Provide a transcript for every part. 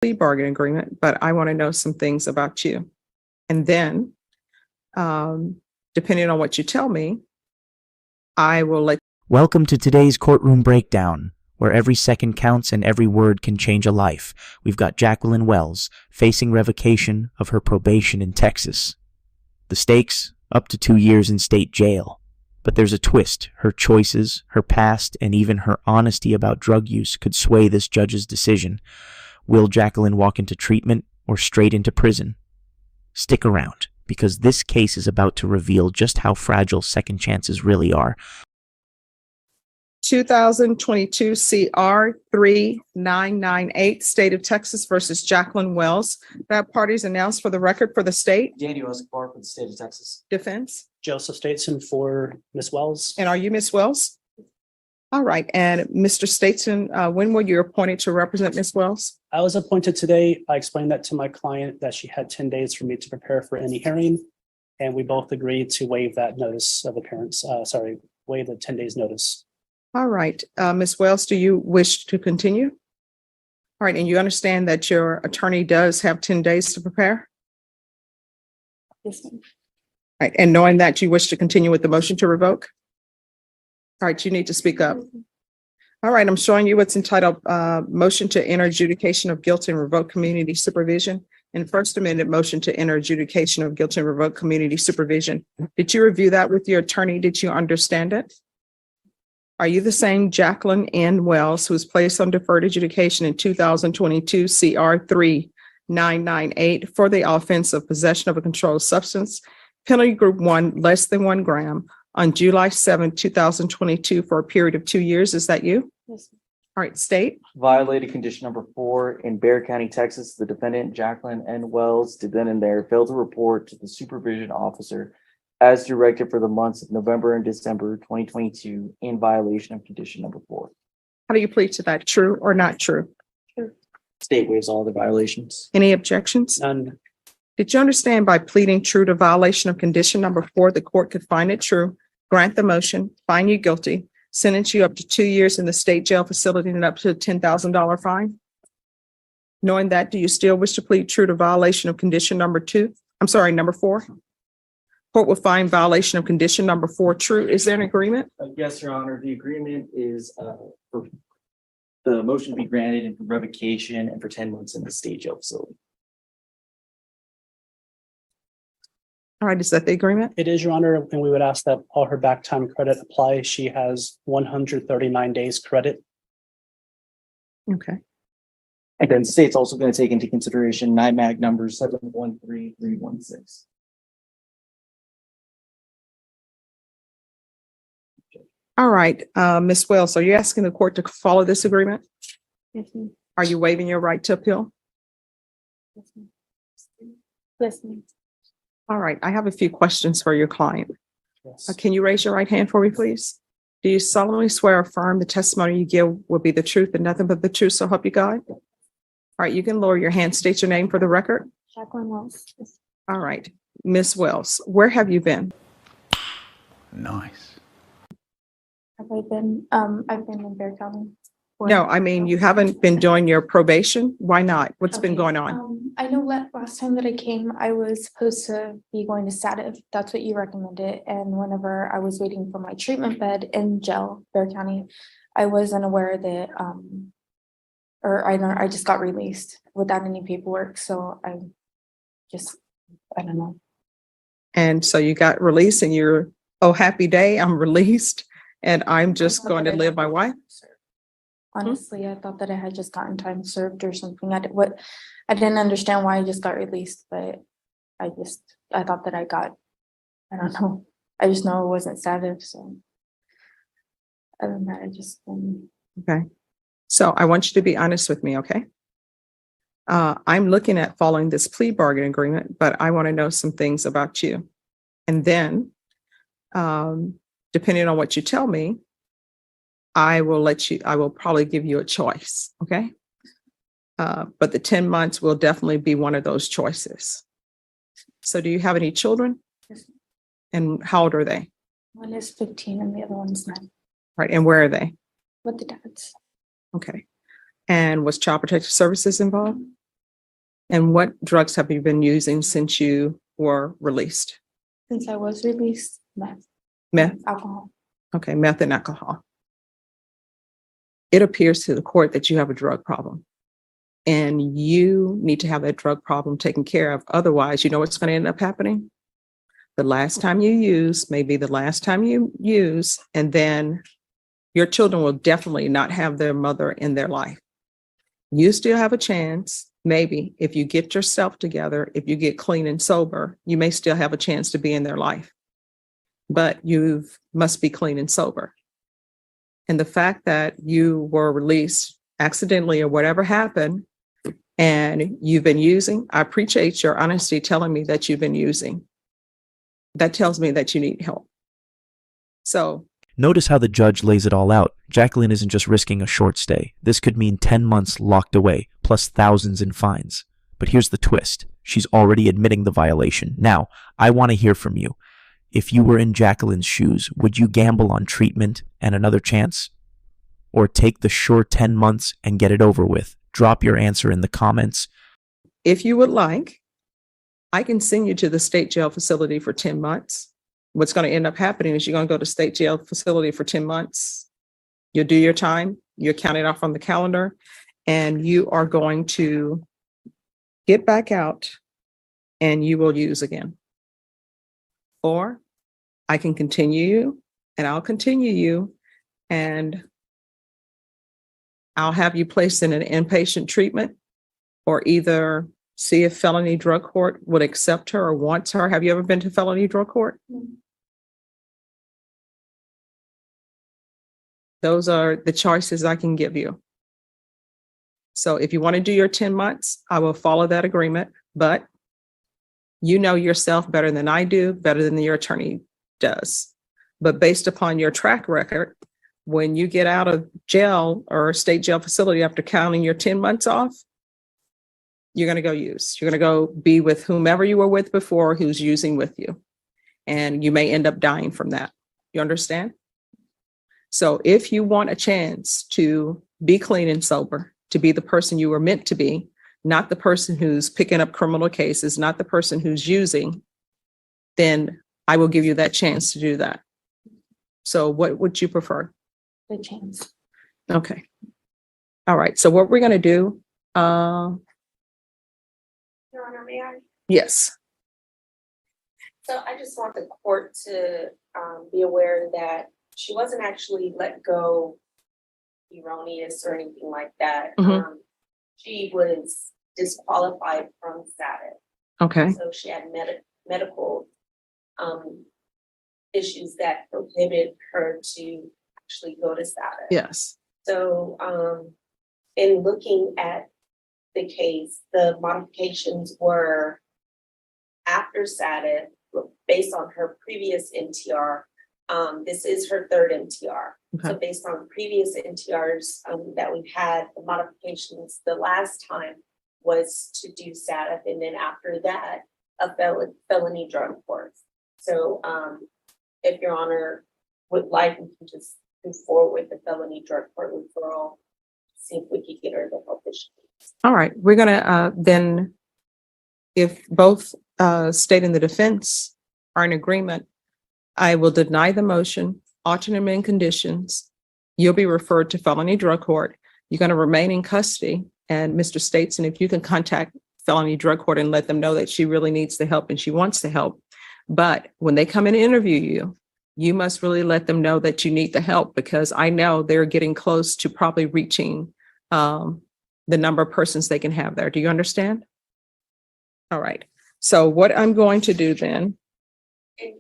plea bargain agreement, but I want to know some things about you. And then, depending on what you tell me, I will let. Welcome to today's courtroom breakdown, where every second counts and every word can change a life. We've got Jacqueline Wells facing revocation of her probation in Texas. The stakes, up to 2 years in state jail. But there's a twist. Her choices, her past, and even her honesty about drug use could sway this judge's decision. Will Jacqueline walk into treatment or straight into prison? Stick around, because this case is about to reveal just how fragile second chances really are. 2022 CR 3998, State of Texas versus Jacqueline Wells. That party is announced for the record for the state. Daniel Escobar for the state of Texas. Defense. Joseph Stateston for Ms. Wells. And are you Ms. Wells? All right. And Mr. Stateston, when were you appointed to represent Ms. Wells? I was appointed today. I explained that to my client that she had 10 days for me to prepare for any hearing. And we both agreed to waive that notice of appearance. Waive the 10 days notice. All right. Ms. Wells, do you wish to continue? All right. And you understand that your attorney does have 10 days to prepare? Yes, ma'am. All right. And knowing that you wish to continue with the motion to revoke? All right. You need to speak up. All right. I'm showing you what's entitled Motion to Enter Adjudication of Guilt and Revoke Community Supervision and First Amendment Motion to Enter Adjudication of Guilt and Revoke Community Supervision. Did you review that with your attorney? Did you understand it? Are you the same Jacqueline N. Wells who was placed on deferred adjudication in 2022 CR 3998 for the offense of possession of a controlled substance, penalty group 1, less than 1 gram, on July 7, 2022 for a period of 2 years? Is that you? Yes. All right, state. Violated condition number 4 in Bexar County, Texas. The defendant, Jacqueline N. Wells, did then and there fail to report to the supervision officer as directed for the months of November and December 2022 in violation of condition number 4. How do you plead to that? True or not true? True. State waives all the violations. Any objections? None. Did you understand by pleading true to violation of condition number 4, the court could find it true, grant the motion, find you guilty, sentence you up to 2 years in the state jail facility and up to a $10,000 fine? Knowing that, do you still wish to plead true to violation of condition number 2? I'm sorry, number 4? Court will find violation of condition number 4 true. Is there an agreement? Yes, Your Honor. The agreement is for the motion to be granted and for revocation and for 10 months in the state jail facility. All right, is that the agreement? It is, Your Honor, and we would ask that all her back time credit apply. She has 139 days credit. Okay. And then the state's also going to take into consideration NIMAG number 713316. All right, Ms. Wells, are you asking the court to follow this agreement? Yes, ma'am. Are you waiving your right to appeal? Yes, ma'am. Yes, ma'am. All right, I have a few questions for your client. Yes. Can you raise your right hand for me, please? Do you solemnly swear or affirm the testimony you give will be the truth and nothing but the truth, so help you God? All right, you can lower your hand, state your name for the record. Jacqueline Wells. Yes. All right, Ms. Wells, where have you been? Nice. Have I been? I've been in Bexar County. No, I mean, you haven't been doing your probation. Why not? What's been Okay, going on? I know last time that I came, I was supposed to be going to Sativ. That's what you recommended. And whenever I was waiting for my treatment bed in jail, Bexar County, I wasn't aware that, I just got released without any paperwork. So I don't know. And so you got released and you're, oh, happy day, I'm released and I'm just going to live my life. Honestly, I thought that I had just gotten time served or something. I didn't understand why I just got released, but I thought that I don't know. I just know it wasn't Sativ. So other than that, Okay. So I want you to be honest with me, okay? I'm looking at following this plea bargain agreement, but I want to know some things about you. And then, depending on what you tell me, I will probably give you a choice, okay? But the 10 months will definitely be one of those choices. So do you have any children? Yes. And how old are they? One is 15 and the other one's 9. Right, and where are they? With the dads. Okay. And was Child Protective Services involved? And what drugs have you been using since you were released? Since I was released, Meth? alcohol. Okay, meth and alcohol. It appears to the court that you have a drug problem. And you need to have that drug problem taken care of. Otherwise, you know what's going to end up happening? The last time you use may be the last time you use, and then your children will definitely not have their mother in their life. You still have a chance, maybe, if you get yourself together, if you get clean and sober, you may still have a chance to be in their life. But you must be clean and sober. And the fact that you were released accidentally or whatever happened, and you've been using, I appreciate your honesty telling me that you've been using. That tells me that you need help. So Notice how the judge lays it all out. Jacqueline isn't just risking a short stay. This could mean 10 months locked away, plus thousands in fines. But here's the twist. She's already admitting the violation. Now, I want to hear from you. If you were in Jacqueline's shoes, would you gamble on treatment and another chance? Or take the short 10 months and get it over with? Drop your answer in the comments. if you would like, I can send you to the state jail facility for 10 months. What's going to end up happening is you're going to go to state jail facility for 10 months. You'll do your time. You're counted off on the calendar, and you are going to get back out and you will use again. Or I can continue you, and I'll continue you, and I'll have you placed in an inpatient treatment, or either see if felony drug court would accept her or wants her. Have you ever been to felony drug court? Those are the choices I can give you. So if you want to do your 10 months, I will follow that agreement, but you know yourself better than I do, better than your attorney does. But based upon your track record, when you get out of jail or state jail facility after counting your 10 months off, you're going to go use. You're going to go be with whomever you were with before who's using with you. And you may end up dying from that. You understand? So if you want a chance to be clean and sober, to be the person you were meant to be, not the person who's picking up criminal cases, not the person who's using, then I will give you that chance to do that. So what would you prefer? The chance. Okay. All right. So what we're going to do, Your Honor, may I? yes. So I just want the court to be aware that she wasn't actually let go erroneous or anything like that. Mhm. She was disqualified from status. Okay. So she had medical issues that prohibited her to actually go to status. Yes. So in looking at the case, the modifications were after status based on her previous NTR. This is her third NTR. Okay. So based on previous NTRs that we've had, the modifications the last time was to do status, and then after that, a felony drug court. So if Your Honor would like, we can just move forward with the felony drug court referral, see if we could get her the help that she needs. All right. We're going to then, if both state and the defense are in agreement, I will deny the motion, alternate amend conditions. You'll be referred to felony drug court. You're going to remain in custody. And Mr. Stateson, if you can contact felony drug court and let them know that she really needs the help and she wants the help. But when they come and interview you, you must really let them know that you need the help, because I know they're getting close to probably reaching the number of persons they can have there. Do you understand? All right. So what I'm going to do then. And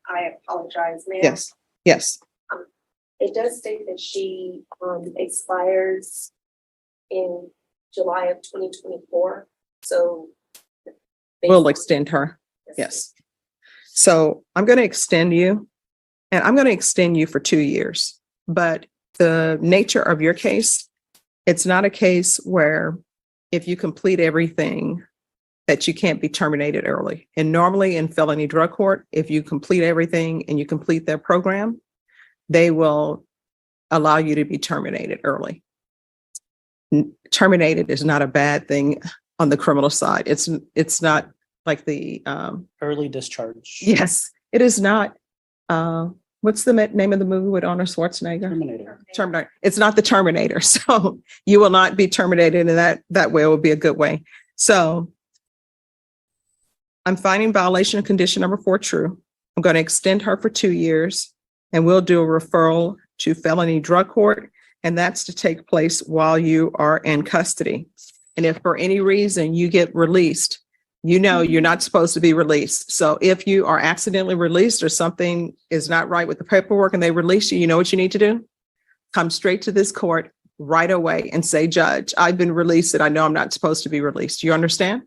I apologize, ma'am. Yes. Yes. It does state that she expires in July of 2024. So We'll extend her. Yes. So I'm going to extend you, and I'm going to extend you for 2 years. But the nature of your case, it's not a case where if you complete everything that you can't be terminated early. And normally in felony drug court, if you complete everything and you complete their program, they will allow you to be terminated early. Terminated is not a bad thing. on the criminal side. It's not like the, Early discharge. yes, it is not. What's the name of the movie with Arnold Schwarzenegger? Terminator. Terminator. It's not the Terminator. So you will not be terminated in that way. It will be a good way. So I'm finding violation of condition number 4 true. I'm going to extend her for 2 years and we'll do a referral to felony drug court. And that's to take place while you are in custody. And if for any reason you get released, you know you're not supposed to be released. So if you are accidentally released or something is not right with the paperwork and they release you, you know what you need to do? Come straight to this court right away and say, Judge, I've been released and I know I'm not supposed to be released. You understand?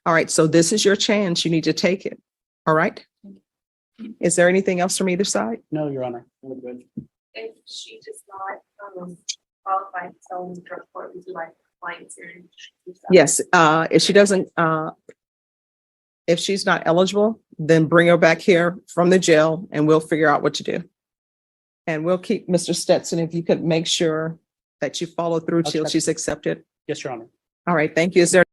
All right. So this is your chance. You need to take it. All right. Is there anything else from either side? No, Your Honor. If she does not qualify for felony drug court, would you like compliance hearing? Yes. If she doesn't, if she's not eligible, then bring her back here from the jail and we'll figure out what to do. And we'll keep Mr. Stetson, if you could make sure that you follow through till Okay. she's accepted. Yes, Your Honor. All right. Thank you. Is there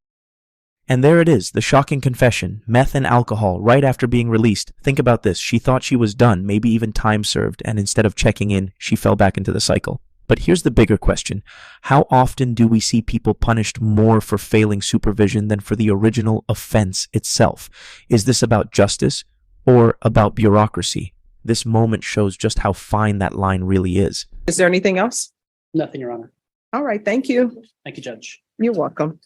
And there it is, the shocking confession, meth and alcohol, right after being released. Think about this, she thought she was done, maybe even time served, and instead of checking in, she fell back into the cycle. But here's the bigger question. How often do we see people punished more for failing supervision than for the original offense itself? Is this about justice or about bureaucracy? This moment shows just how fine that line really is. Is there anything else? Nothing, Your Honor. All right. Thank you. Thank you, Judge. You're welcome.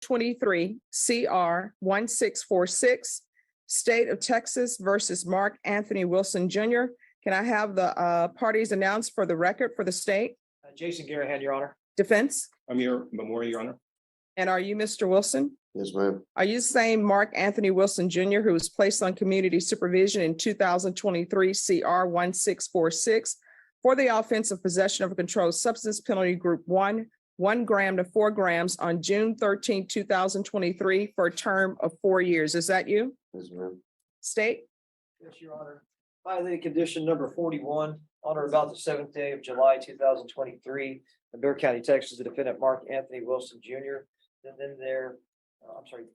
23 CR 1646, State of Texas versus Mark Anthony Wilson Jr. Can I have the parties announced for the record for the state? Jason Garahan, Your Honor. Defense? I'm your memorial, Your Honor. And are you Mr. Wilson? Yes, ma'am. Are you the same Mark Anthony Wilson Jr. who was placed on community supervision in 2023 CR 1646 for the offense of possession of a controlled substance, penalty group 1 gram to 4 grams on June 13, 2023 for a term of 4 years? Is that you? Yes, ma'am. State? Yes, Your Honor. Violating condition number 41 on or about the 7th day of July, 2023, in Bexar County, Texas, the defendant Mark Anthony Wilson Jr.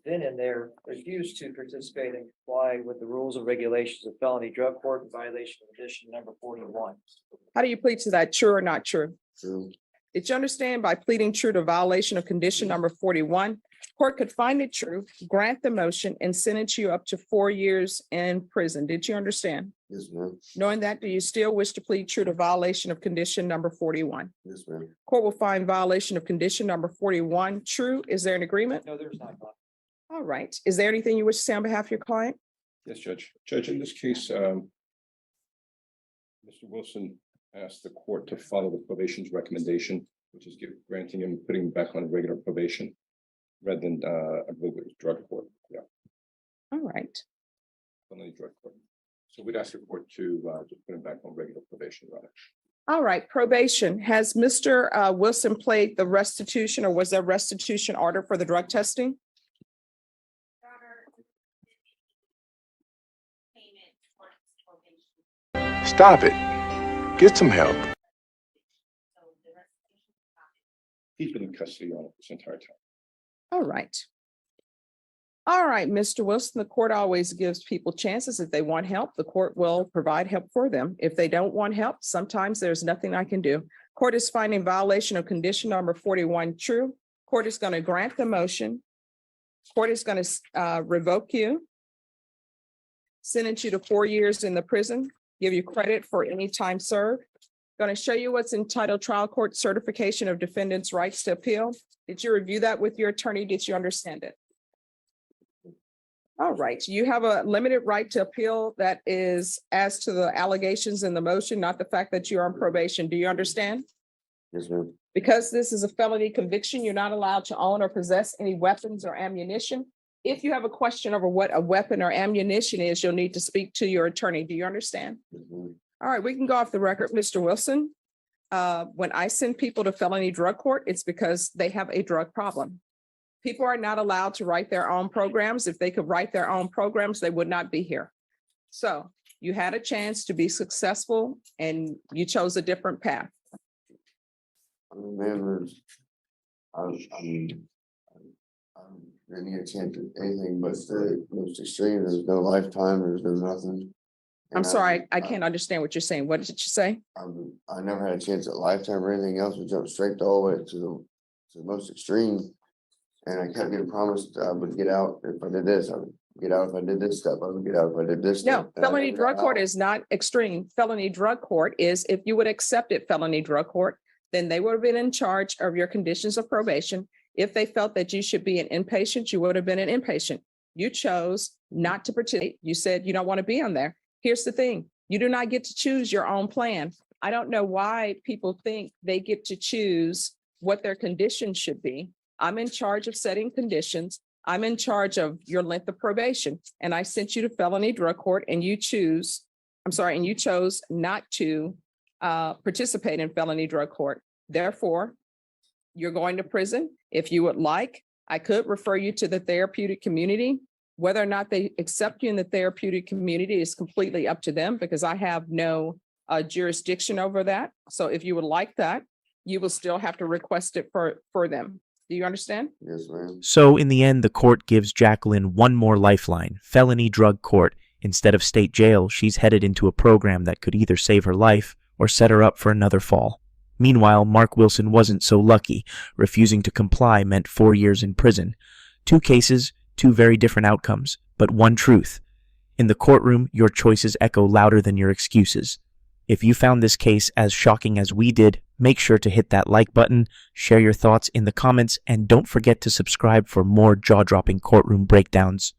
Then and there refused to participate and comply with the rules and regulations of felony drug court in violation of condition number 41. How do you plead to that? True or not true? True. Did you understand by pleading true to violation of condition number 41, court could find it true, grant the motion and sentence you up to 4 years in prison? Did you understand? Yes, ma'am. Knowing that, do you still wish to plead true to violation of condition number 41? Yes, ma'am. Court will find violation of condition number 41 true. Is there an agreement? No, there's not. Your Honor. All right. Is there anything you wish to say on behalf of your client? Yes, Judge. Judge, in this case, Mr. Wilson asked the court to follow the probation's recommendation, which is granting him, putting him back on regular probation rather than, I believe it was drug court. Yeah, All right. felony drug court. So we'd ask the court to just put him back on regular probation, rather. All right. Probation. Has Mr. Wilson paid the restitution or was there restitution order for the drug testing? Stop it. Get some help. He's been in custody on it this entire time. All right. All right, Mr. Wilson, the court always gives people chances. If they want help, the court will provide help for them. If they don't want help, sometimes there's nothing I can do. Court is finding violation of condition number 41 true. Court is going to grant the motion. Court is going to revoke you, sentence you to 4 years in the prison, give you credit for any time served. Going to show you what's entitled trial court certification of defendant's rights to appeal. Did you review that with your attorney? Did you understand it? All right, you have a limited right to appeal that is as to the allegations in the motion, not the fact that you're on probation. Do you understand? Yes, ma'am. Because this is a felony conviction, you're not allowed to own or possess any weapons or ammunition. If you have a question over what a weapon or ammunition is, you'll need to speak to your attorney. Do you understand? Yes, ma'am. All right, we can go off the record, Mr. Wilson. When I send people to felony drug court, it's because they have a drug problem. People are not allowed to write their own programs. If they could write their own programs, they would not be here. So you had a chance to be successful and you chose a different path. I mean, man, I'm didn't get a chance at anything but the most extreme. There's no lifetime, there's no nothing. I'm And sorry, I can't understand what you're saying. What did you say? I never had a chance at lifetime or anything else. We jumped straight all the way to the most extreme. And I kept getting promised I would get out if I did this. I would get out if I did this step. I would get out if I did this No, step. And I felony never drug got court out. is not extreme. Felony drug court is, if you would accept it, felony drug court, then they would have been in charge of your conditions of probation. If they felt that you should be an inpatient, you would have been an inpatient. You chose not to participate. You said you don't want to be on there. Here's the thing. You do not get to choose your own plan. I don't know why people think they get to choose what their conditions should be. I'm in charge of setting conditions. I'm in charge of your length of probation. And I sent you to felony drug court and you chose not to participate in felony drug court. Therefore, you're going to prison. If you would like, I could refer you to the therapeutic community. Whether or not they accept you in the therapeutic community is completely up to them because I have no jurisdiction over that. So if you would like that, you will still have to request it for them. Do you understand? Yes, ma'am. So in the end, the court gives Jacqueline one more lifeline, felony drug court. Instead of state jail, she's headed into a program that could either save her life or set her up for another fall. Meanwhile, Mark Wilson wasn't so lucky. Refusing to comply meant 4 years in prison. 2 cases, 2 very different outcomes, but one truth. In the courtroom, your choices echo louder than your excuses. If you found this case as shocking as we did, make sure to hit that like button, share your thoughts in the comments, and don't forget to subscribe for more jaw-dropping courtroom breakdowns.